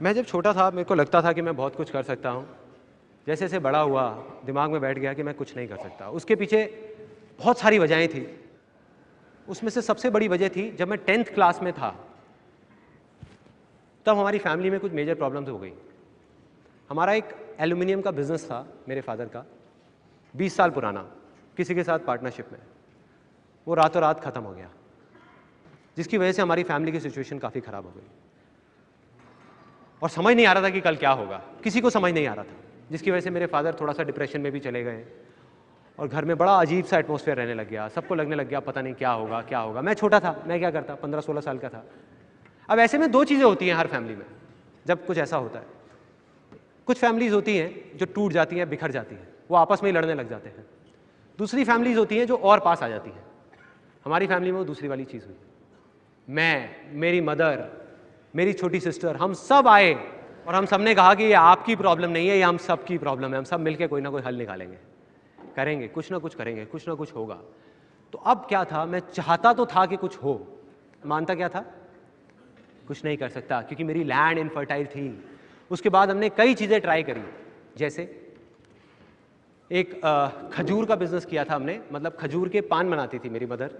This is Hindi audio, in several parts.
मैं जब छोटा था मेरे को लगता था कि मैं बहुत कुछ कर सकता हूँ। जैसे जैसे बड़ा हुआ दिमाग में बैठ गया कि मैं कुछ नहीं कर सकता। उसके पीछे बहुत सारी वजहें थी। उसमें से सबसे बड़ी वजह थी जब मैं 10th क्लास में था, तब हमारी फैमिली में कुछ मेजर प्रॉब्लम्स हो गई। हमारा एक एल्यूमिनियम का बिजनेस था मेरे फादर का, 20 साल पुराना, किसी के साथ पार्टनरशिप में। वो रातों रात ख़त्म हो गया, जिसकी वजह से हमारी फैमिली की सिचुएशन काफ़ी ख़राब हो गई और समझ नहीं आ रहा था कि कल क्या होगा। किसी को समझ नहीं आ रहा था, जिसकी वजह से मेरे फादर थोड़ा सा डिप्रेशन में भी चले गए और घर में बड़ा अजीब सा एटमॉस्फेयर रहने लग गया। सबको लगने लग गया पता नहीं क्या होगा क्या होगा। मैं छोटा था, मैं क्या करता, 15-16 साल का था। अब ऐसे में दो चीज़ें होती हैं हर फैमिली में जब कुछ ऐसा होता है। कुछ फैमिलीज़ होती हैं जो टूट जाती हैं, बिखर जाती हैं, वो आपस में ही लड़ने लग जाते हैं। दूसरी फैमिलीज़ होती हैं जो और पास आ जाती हैं। हमारी फैमिली में वो दूसरी वाली चीज़ हुई। मैं, मेरी मदर, मेरी छोटी सिस्टर, हम सब आए और हम सब ने कहा कि ये आपकी प्रॉब्लम नहीं है, ये हम सब की प्रॉब्लम है। हम सब मिलकर कोई ना कोई हल निकालेंगे, करेंगे, कुछ ना कुछ करेंगे, कुछ ना कुछ होगा। तो अब क्या था, मैं चाहता तो था कि कुछ हो, मानता क्या था, कुछ नहीं कर सकता क्योंकि मेरी लैंड इनफर्टाइल थी। उसके बाद हमने कई चीज़ें ट्राई करी, जैसे एक खजूर का बिजनेस किया था हमने। मतलब खजूर के पान बनाती थी मेरी मदर,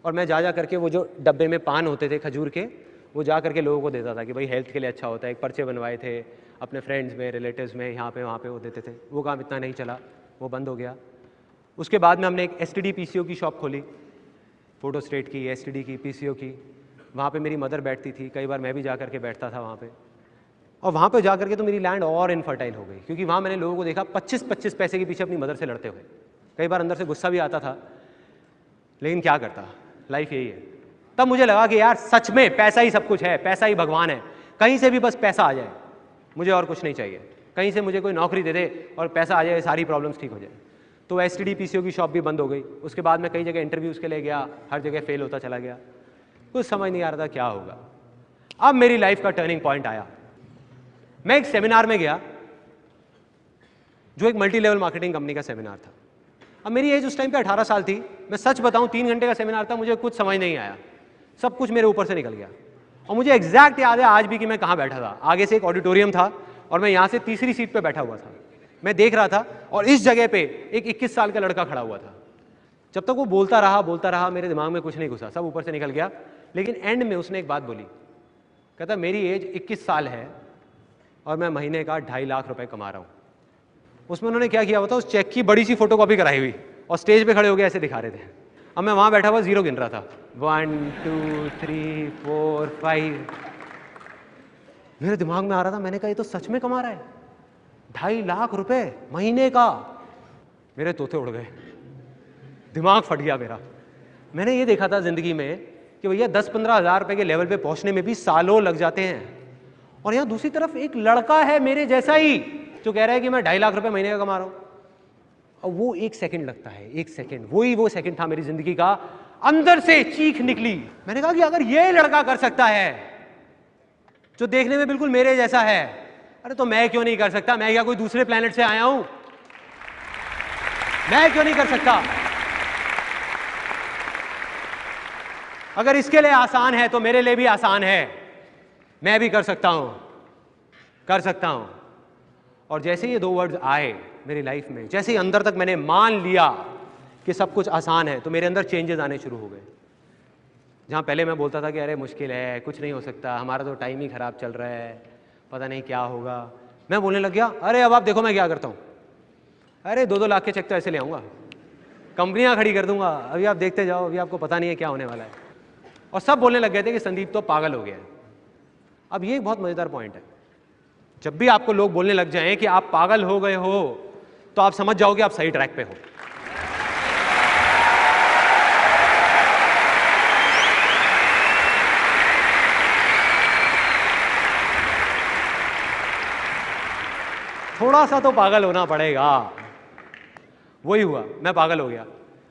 और मैं जा करके वो जो डब्बे में पान होते थे खजूर के, वो जा करके लोगों को देता था कि भाई हेल्थ के लिए अच्छा होता है। एक पर्चे बनवाए थे अपने फ्रेंड्स में, रिलेटिव्स में, यहाँ पे वहाँ पे वो देते थे। वो काम इतना नहीं चला, वो बंद हो गया। उसके बाद में हमने एक STD PCO की शॉप खोली, फोटो स्टेट की, STD की, PCO की। वहाँ पे मेरी मदर बैठती थी, कई बार मैं भी जा करके बैठता था वहाँ पे। और वहाँ पे जा करके तो मेरी लैंड और इनफर्टाइल हो गई, क्योंकि वहाँ मैंने लोगों को देखा 25-25 पैसे के पीछे अपनी मदर से लड़ते हुए। कई बार अंदर से गुस्सा भी आता था, लेकिन क्या करता, लाइफ यही है। तब मुझे लगा कि यार सच में पैसा ही सब कुछ है, पैसा ही भगवान है। कहीं से भी बस पैसा आ जाए, मुझे और कुछ नहीं चाहिए। कहीं से मुझे कोई नौकरी दे दे और पैसा आ जाए, सारी प्रॉब्लम्स ठीक हो जाए। तो STD PCO की शॉप भी बंद हो गई। उसके बाद मैं कई जगह इंटरव्यूज़ के लिए गया, हर जगह फेल होता चला गया। कुछ समझ नहीं आ रहा था क्या होगा। अब मेरी लाइफ का टर्निंग पॉइंट आया। मैं एक सेमिनार में गया, जो एक मल्टी लेवल मार्केटिंग कंपनी का सेमिनार था। अब मेरी एज उस टाइम पे 18 साल थी। मैं सच बताऊं, 3 घंटे का सेमिनार था, मुझे कुछ समझ नहीं आया, सब कुछ मेरे ऊपर से निकल गया। और मुझे एग्जैक्ट याद है आज भी कि मैं कहाँ बैठा था। आगे से एक ऑडिटोरियम था और मैं यहाँ से तीसरी सीट पे बैठा हुआ था। मैं देख रहा था और इस जगह पे एक 21 साल का लड़का खड़ा हुआ था। जब तक वो बोलता रहा, मेरे दिमाग में कुछ नहीं घुसा, सब ऊपर से निकल गया। लेकिन एंड में उसने एक बात बोली, कहता मेरी एज 21 साल है और मैं महीने का 2.5 लाख रुपए कमा रहा हूँ। उसमें उन्होंने क्या किया होता, उस चेक की बड़ी सी फोटोकॉपी कराई हुई और स्टेज पे खड़े हो गए ऐसे दिखा रहे थे। अब मैं वहाँ बैठा हुआ जीरो गिन रहा था, 1 2 3 4 5। मेरे दिमाग में आ रहा था, मैंने कहा ये तो सच में कमा रहा है 2.5 लाख रुपए महीने का। मेरे तोते उड़ गए, दिमाग फट गया मेरा। मैंने ये देखा था जिंदगी में कि भैया 10-15 हज़ार रुपए के लेवल पे पहुंचने में भी सालों लग जाते हैं, और यहाँ दूसरी तरफ एक लड़का है मेरे जैसा ही जो कह रहा है कि मैं 2.5 लाख रुपए महीने का कमा रहा हूं। और वो 1 सेकंड लगता है, 1 सेकंड, वो सेकंड था मेरी जिंदगी का। अंदर से चीख निकली। मैंने कहा कि अगर ये लड़का कर सकता है जो देखने में बिल्कुल मेरे जैसा है, अरे तो मैं क्यों नहीं कर सकता? मैं क्या कोई दूसरे प्लेनेट से आया हूं? मैं क्यों नहीं कर सकता? अगर इसके लिए आसान है तो मेरे लिए भी आसान है। मैं भी कर सकता हूं, कर सकता हूं। और जैसे ये 2 वर्ड्स आए मेरी लाइफ में, जैसे ही अंदर तक मैंने मान लिया कि सब कुछ आसान है, तो मेरे अंदर चेंजेस आने शुरू हो गए। जहां पहले मैं बोलता था कि अरे मुश्किल है, कुछ नहीं हो सकता, हमारा तो टाइम ही खराब चल रहा है, पता नहीं क्या होगा, मैं बोलने लग गया अरे अब आप देखो मैं क्या करता हूं। अरे 2-2 लाख के चेक तो ऐसे ले आऊंगा, कंपनियां खड़ी कर दूंगा, अभी आप देखते जाओ, अभी आपको पता नहीं है क्या होने वाला है। और सब बोलने लग गए थे कि संदीप तो पागल हो गया है। अब ये एक बहुत मजेदार पॉइंट है, जब भी आपको लोग बोलने लग जाएं कि आप पागल हो गए हो, तो आप समझ जाओगे आप सही ट्रैक पे हो। थोड़ा सा तो पागल होना पड़ेगा। वही हुआ, मैं पागल हो गया,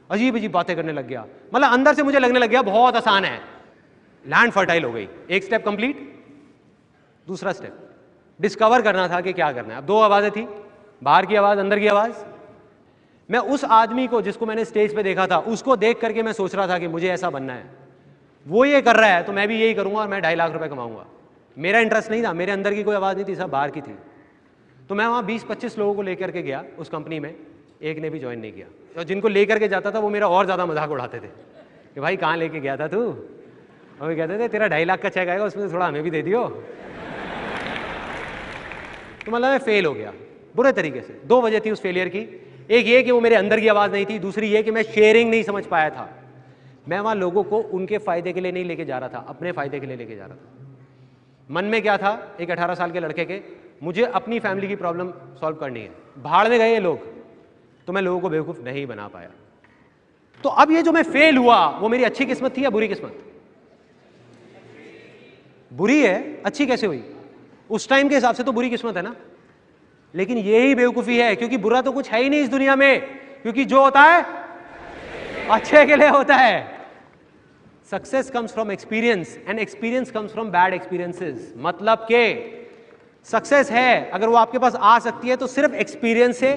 अजीब अजीब बातें करने लग गया। मतलब अंदर से मुझे लगने लग गया बहुत आसान है। लैंड फर्टाइल हो गई। एक स्टेप कंप्लीट, दूसरा स्टेप डिस्कवर करना था कि क्या करना है। अब 2 आवाजें थी, बाहर की आवाज, अंदर की आवाज। मैं उस आदमी को जिसको मैंने स्टेज पे देखा था, उसको देख करके मैं सोच रहा था कि मुझे ऐसा बनना है। वो ये कर रहा है तो मैं भी यही करूंगा और मैं 2.5 लाख रुपए कमाऊंगा। मेरा इंटरेस्ट नहीं था, मेरे अंदर की कोई आवाज़ नहीं थी, सब बाहर की थी। तो मैं वहाँ 20-25 लोगों को लेकर के गया उस कंपनी में, एक ने भी ज्वाइन नहीं किया। और जिनको लेकर के जाता था वो मेरा और ज़्यादा मजाक उड़ाते थे कि भाई कहाँ लेके गया था तू, और वो कहते थे तेरा 2.5 लाख का चेक आएगा उसमें थोड़ा हमें भी दे दियो। तो मतलब मैं फेल हो गया बुरे तरीके से। 2 वजह थी उस फेलियर की, एक ये कि वो मेरे अंदर की आवाज़ नहीं थी, दूसरी ये कि मैं शेयरिंग नहीं समझ पाया था। मैं वहाँ लोगों को उनके फ़ायदे के लिए नहीं लेके जा रहा था, अपने फ़ायदे के लिए लेके जा रहा था। मन में क्या था, एक 18 साल के लड़के के, मुझे अपनी फैमिली की प्रॉब्लम सॉल्व करनी है। भाड़ में गए ये लोग, तो मैं लोगों को बेवकूफ़ नहीं बना पाया। तो अब ये जो मैं फेल हुआ वो मेरी अच्छी किस्मत थी या बुरी किस्मत? बुरी है, अच्छी कैसे हुई? उस टाइम के हिसाब से तो बुरी किस्मत है ना। लेकिन यही बेवकूफ़ी है, क्योंकि बुरा तो कुछ है ही नहीं इस दुनिया में, क्योंकि जो होता है अच्छे के लिए होता है। Success comes from experience and experience comes from bad experiences. मतलब के सक्सेस है अगर वो आपके पास आ सकती है तो सिर्फ एक्सपीरियंस से,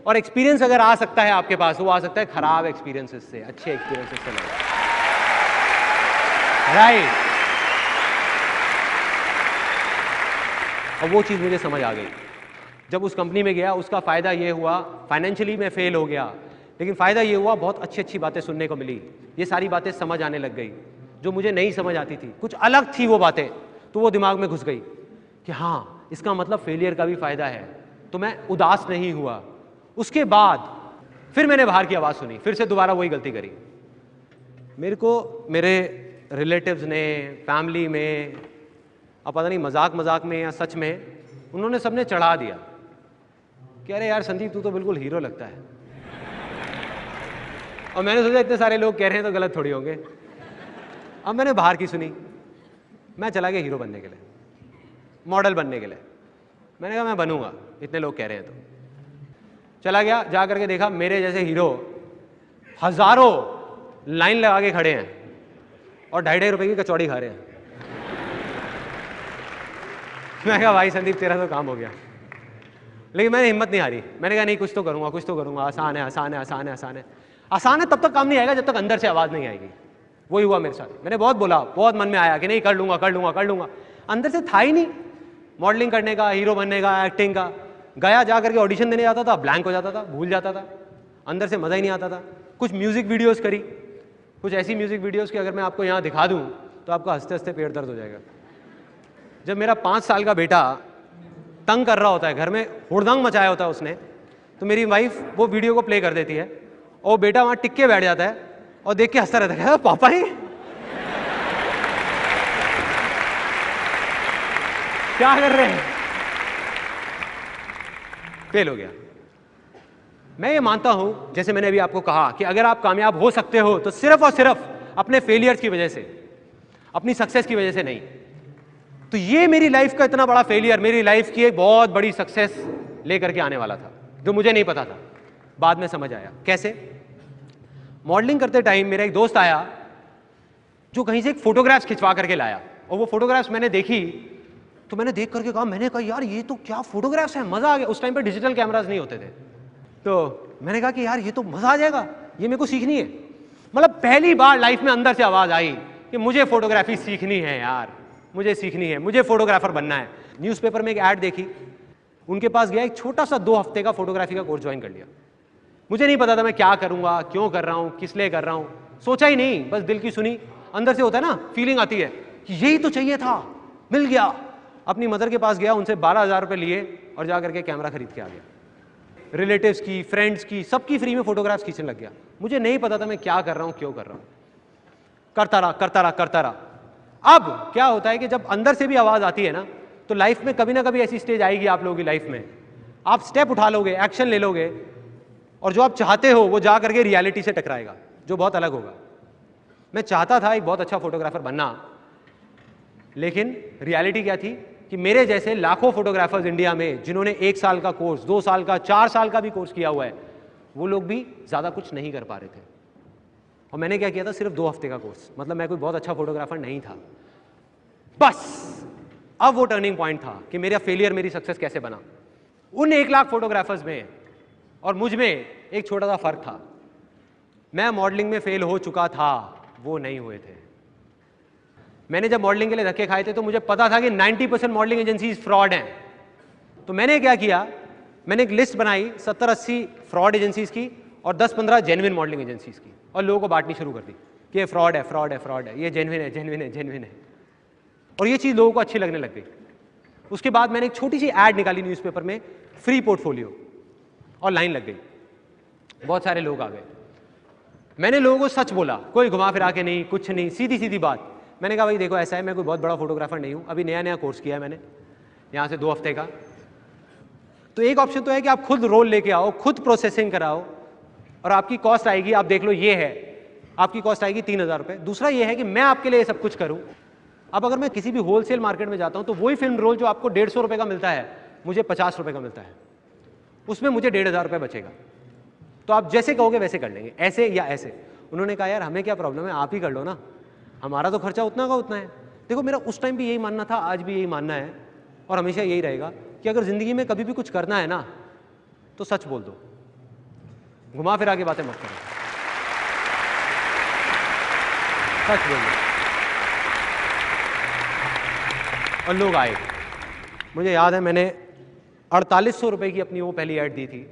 और एक्सपीरियंस अगर आ सकता है आपके पास, वो आ सकता है खराब एक्सपीरियंसेस से, अच्छे एक्सपीरियंसेस से नहीं। राइट। और वो चीज़ मुझे समझ आ गई जब उस कंपनी में गया। उसका फ़ायदा ये हुआ, फाइनेंशियली मैं फेल हो गया, लेकिन फ़ायदा ये हुआ बहुत अच्छी अच्छी बातें सुनने को मिली। ये सारी बातें समझ आने लग गई जो मुझे नहीं समझ आती थी, कुछ अलग थी वो बातें, तो वो दिमाग में घुस गई कि हाँ इसका मतलब फेलियर का भी फ़ायदा है। तो मैं उदास नहीं हुआ। उसके बाद फिर मैंने बाहर की आवाज़ सुनी, फिर से दोबारा वही गलती करी। मेरे को मेरे रिलेटिव्स ने, फैमिली में, अब पता नहीं मजाक मजाक में या सच में, उन्होंने सबने चढ़ा दिया कि अरे यार संदीप तू तो बिल्कुल हीरो लगता है। और मैंने सोचा इतने सारे लोग कह रहे हैं तो गलत थोड़ी होंगे। अब मैंने बाहर की सुनी, मैं चला गया हीरो बनने के लिए, मॉडल बनने के लिए। मैंने कहा मैं बनूंगा, इतने लोग कह रहे हैं तो। चला गया, जा करके देखा मेरे जैसे हीरो हजारों लाइन लगा के खड़े हैं और 2.5 रुपए की कचौड़ी खा रहे हैं। मैं कहा भाई संदीप तेरा तो काम हो गया। लेकिन मैंने हिम्मत नहीं हारी, मैंने कहा नहीं कुछ तो करूंगा, कुछ तो करूंगा, आसान है आसान है आसान है आसान है। आसान है तब तक काम नहीं आएगा जब तक अंदर से आवाज़ नहीं आएगी। वही हुआ मेरे साथ। मैंने बहुत बोला, बहुत मन में आया कि नहीं कर लूंगा कर लूंगा कर लूंगा, अंदर से था ही नहीं मॉडलिंग करने का, हीरो बनने का, एक्टिंग का। गया जा करके ऑडिशन देने जाता था, ब्लैंक हो जाता था, भूल जाता था, अंदर से मज़ा ही नहीं आता था। कुछ म्यूज़िक वीडियोज़ करी, कुछ ऐसी म्यूज़िक वीडियोज़ की अगर मैं आपको यहाँ दिखा दूँ तो आपको हंसते हंसते पेट दर्द हो जाएगा। जब मेरा 5 साल का बेटा तंग कर रहा होता है, घर में हुड़दंग मचाया होता है उसने, तो मेरी वाइफ वो वीडियो को प्ले कर देती है और बेटा वहाँ टिक के बैठ जाता है और देख के हंसता रहता है, पापा ही क्या कर रहे हैं। फेल हो गया। मैं ये मानता हूं, जैसे मैंने अभी आपको कहा, कि अगर आप कामयाब हो सकते हो तो सिर्फ और सिर्फ अपने फेलियर्स की वजह से, अपनी सक्सेस की वजह से नहीं। तो ये मेरी लाइफ का इतना बड़ा फेलियर मेरी लाइफ की एक बहुत बड़ी सक्सेस लेकर के आने वाला था, जो मुझे नहीं पता था। बाद में समझ आया। कैसे? मॉडलिंग करते टाइम मेरा एक दोस्त आया जो कहीं से एक फोटोग्राफ्स खिंचवा करके लाया, और वो फोटोग्राफ्स मैंने देखी तो मैंने देख करके कहा, मैंने कहा यार ये तो क्या फोटोग्राफ्स हैं, मजा आ गया। उस टाइम पे डिजिटल कैमरास नहीं होते थे, तो मैंने कहा कि यार ये तो मजा आ जाएगा, ये मेरे को सीखनी है। मतलब पहली बार लाइफ में अंदर से आवाज आई कि मुझे फोटोग्राफी सीखनी है यार, मुझे सीखनी है, मुझे फोटोग्राफर बनना है। न्यूज़पेपर में एक ऐड देखी, उनके पास गया, एक छोटा सा 2 हफ्ते का फोटोग्राफी का कोर्स ज्वाइन कर लिया। मुझे नहीं पता था मैं क्या करूंगा, क्यों कर रहा हूं, किस लिए कर रहा हूं, सोचा ही नहीं, बस दिल की सुनी। अंदर से होता है ना, फीलिंग आती है कि यही तो चाहिए था, मिल गया। अपनी मदर के पास गया, उनसे 12,000 रुपए लिए और जा करके कैमरा खरीद के आ गया। रिलेटिव्स की, फ्रेंड्स की, सबकी फ्री में फोटोग्राफ्स खींचने लग गया। मुझे नहीं पता था मैं क्या कर रहा हूं, क्यों कर रहा हूं, करता रहा करता रहा करता रहा। अब क्या होता है कि जब अंदर से भी आवाज आती है ना, तो लाइफ में कभी ना कभी ऐसी स्टेज आएगी आप लोगों की लाइफ में, आप स्टेप उठा लोगे, एक्शन ले लोगे, और जो आप चाहते हो वो जा करके रियलिटी से टकराएगा, जो बहुत अलग होगा। मैं चाहता था एक बहुत अच्छा फोटोग्राफर बनना, लेकिन रियलिटी क्या थी कि मेरे जैसे लाखों फोटोग्राफर्स इंडिया में, जिन्होंने 1 साल का कोर्स, 2 साल का, 4 साल का भी कोर्स किया हुआ है, वो लोग भी ज़्यादा कुछ नहीं कर पा रहे थे। और मैंने क्या किया था, सिर्फ 2 हफ्ते का कोर्स। मतलब मैं कोई बहुत अच्छा फोटोग्राफर नहीं था। बस अब वो टर्निंग पॉइंट था कि मेरा फेलियर मेरी सक्सेस कैसे बना। उन 1 लाख फोटोग्राफर्स में और मुझ में एक छोटा सा फर्क था। मैं मॉडलिंग में फेल हो चुका था, वो नहीं हुए थे। मैंने जब मॉडलिंग के लिए धक्के खाए थे तो मुझे पता था कि 90% मॉडलिंग एजेंसीज फ्रॉड हैं। तो मैंने क्या किया, मैंने एक लिस्ट बनाई 70-80 फ्रॉड एजेंसीज की और 10-15 जेन्युइन मॉडलिंग एजेंसीज की, और लोगों को बांटनी शुरू कर दी कि ये फ्रॉड है, फ्रॉड है, फ्रॉड है, ये जेन्युइन है, जेन्युइन है, जेन्युइन है। और ये चीज़ लोगों को अच्छी लगने लग गई। उसके बाद मैंने एक छोटी सी ऐड निकाली न्यूज़पेपर में, फ्री पोर्टफोलियो, और लाइन लग गई, बहुत सारे लोग आ गए। मैंने लोगों को सच बोला, कोई घुमा फिरा के नहीं, कुछ नहीं, सीधी सीधी बात। मैंने कहा भाई देखो ऐसा है, मैं कोई बहुत बड़ा फोटोग्राफर नहीं हूँ, अभी नया नया कोर्स किया है मैंने यहाँ से 2 हफ्ते का। तो एक ऑप्शन तो है कि आप खुद रोल लेके आओ, खुद प्रोसेसिंग कराओ, और आपकी कॉस्ट आएगी, आप देख लो ये है, आपकी कॉस्ट आएगी 3,000 रुपये। दूसरा ये है कि मैं आपके लिए सब कुछ करूँ। अब अगर मैं किसी भी होलसेल मार्केट में जाता हूँ तो वही फिल्म रोल जो आपको 150 रुपये का मिलता है, मुझे 50 रुपये का मिलता है, उसमें मुझे 1,500 रुपये बचेगा। तो आप जैसे कहोगे वैसे कर लेंगे, ऐसे या ऐसे। उन्होंने कहा यार हमें क्या प्रॉब्लम है, आप ही कर लो ना, हमारा तो खर्चा उतना का उतना है। देखो मेरा उस टाइम भी यही मानना था, आज भी यही मानना है, और हमेशा यही रहेगा कि अगर ज़िंदगी में कभी भी कुछ करना है ना तो सच बोल दो, घुमा फिरा के बातें मत करो, सच बोल दो। और लोग आए। मुझे याद है मैंने 4800 रुपये की अपनी वो पहली ऐड दी थी,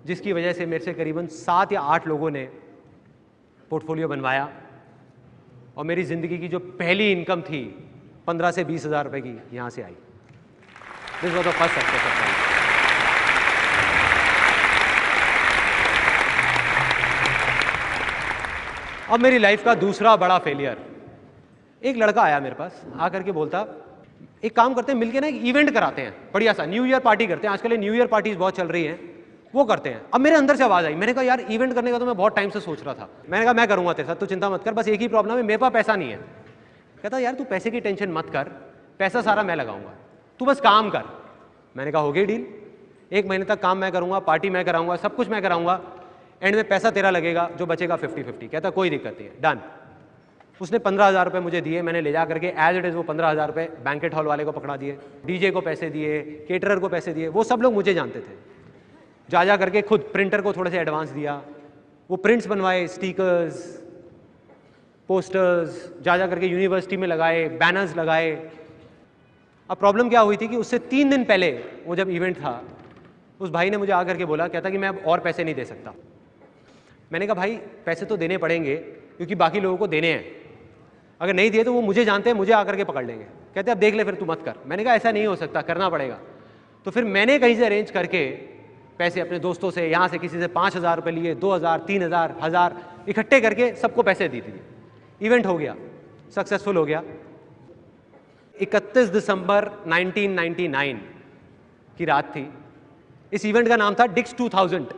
जिसकी वजह से मेरे से करीबन 7 या 8 लोगों ने पोर्टफोलियो बनवाया, और मेरी ज़िंदगी की जो पहली इनकम थी 15 से 20 हज़ार रुपये की यहाँ से आई। This was the first success of mine. अब मेरी लाइफ का दूसरा बड़ा फेलियर, एक लड़का आया मेरे पास, आकर के बोलता एक काम करते हैं मिलके ना, एक इवेंट कराते हैं बढ़िया सा, न्यू ईयर पार्टी करते हैं, आजकल न्यू ईयर पार्टीज बहुत चल रही हैं, वो करते हैं। अब मेरे अंदर से आवाज़ आई, मैंने कहा यार इवेंट करने का तो मैं बहुत टाइम से सोच रहा था। मैंने कहा मैं करूँगा तेरे साथ, तू चिंता मत कर, बस एक ही प्रॉब्लम है, मेरे पास पैसा नहीं है। कहता यार तू पैसे की टेंशन मत कर, पैसा सारा मैं लगाऊंगा, तू बस काम कर। मैंने कहा हो गई डील, 1 महीने तक काम मैं करूँगा, पार्टी मैं कराऊंगा, सब कुछ मैं कराऊंगा, एंड में पैसा तेरा लगेगा, जो बचेगा 50-50। कहता कोई दिक्कत नहीं है, डन। उसने 15,000 रुपये मुझे दिए, मैंने ले जा करके एज इट इज़ वो 15,000 रुपये बैंकेट हॉल वाले को पकड़ा दिए, डीजे को पैसे दिए, केटरर को पैसे दिए, वो सब लोग मुझे जानते थे। जा करके खुद प्रिंटर को थोड़े से एडवांस दिया, वो प्रिंट्स बनवाए, स्टिकर्स, पोस्टर्स, जा करके यूनिवर्सिटी में लगाए, बैनर्स लगाए। अब प्रॉब्लम क्या हुई थी कि उससे 3 दिन पहले वो जब इवेंट था, उस भाई ने मुझे आकर के बोला, कहता कि मैं अब और पैसे नहीं दे सकता। मैंने कहा भाई पैसे तो देने पड़ेंगे क्योंकि बाकी लोगों को देने हैं, अगर नहीं दिए तो वो मुझे जानते हैं, मुझे आकर के पकड़ लेंगे। कहते अब देख ले फिर तू मत कर। मैंने कहा ऐसा नहीं हो सकता, करना पड़ेगा। तो फिर मैंने कहीं से अरेंज करके पैसे अपने दोस्तों से, यहाँ से किसी से 5,000 रुपये लिए, 2,000, 3,000, 1,000 इकट्ठे करके सबको पैसे दी थी। इवेंट हो गया, सक्सेसफुल हो गया। 31 दिसंबर 1999 की रात थी। इस इवेंट का नाम था डिक्स 2000,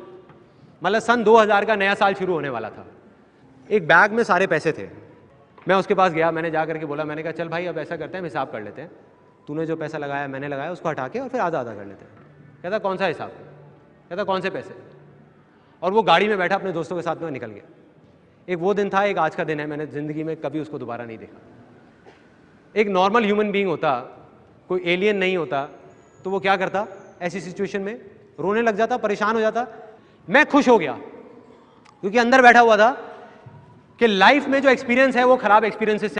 मतलब सन 2000 का नया साल शुरू होने वाला था। एक बैग में सारे पैसे थे। मैं उसके पास गया, मैंने जा करके बोला, मैंने कहा चल भाई अब ऐसा करते हैं, हम हिसाब कर लेते हैं, तूने जो पैसा लगाया मैंने लगाया, उसको हटा के और फिर आधा आधा कर लेते हैं। कहता कौन सा हिसाब? कहता कौन से पैसे? और वो गाड़ी में बैठा अपने दोस्तों के साथ में निकल गया। एक वो दिन था, एक आज का दिन है, मैंने ज़िंदगी में कभी उसको दोबारा नहीं देखा। एक नॉर्मल ह्यूमन बीइंग होता, कोई एलियन नहीं होता, तो वो क्या करता ऐसी सिचुएशन में? रोने लग जाता, परेशान हो जाता। मैं खुश हो गया क्योंकि अंदर बैठा हुआ था कि लाइफ में जो एक्सपीरियंस है वो खराब एक्सपीरियंसेस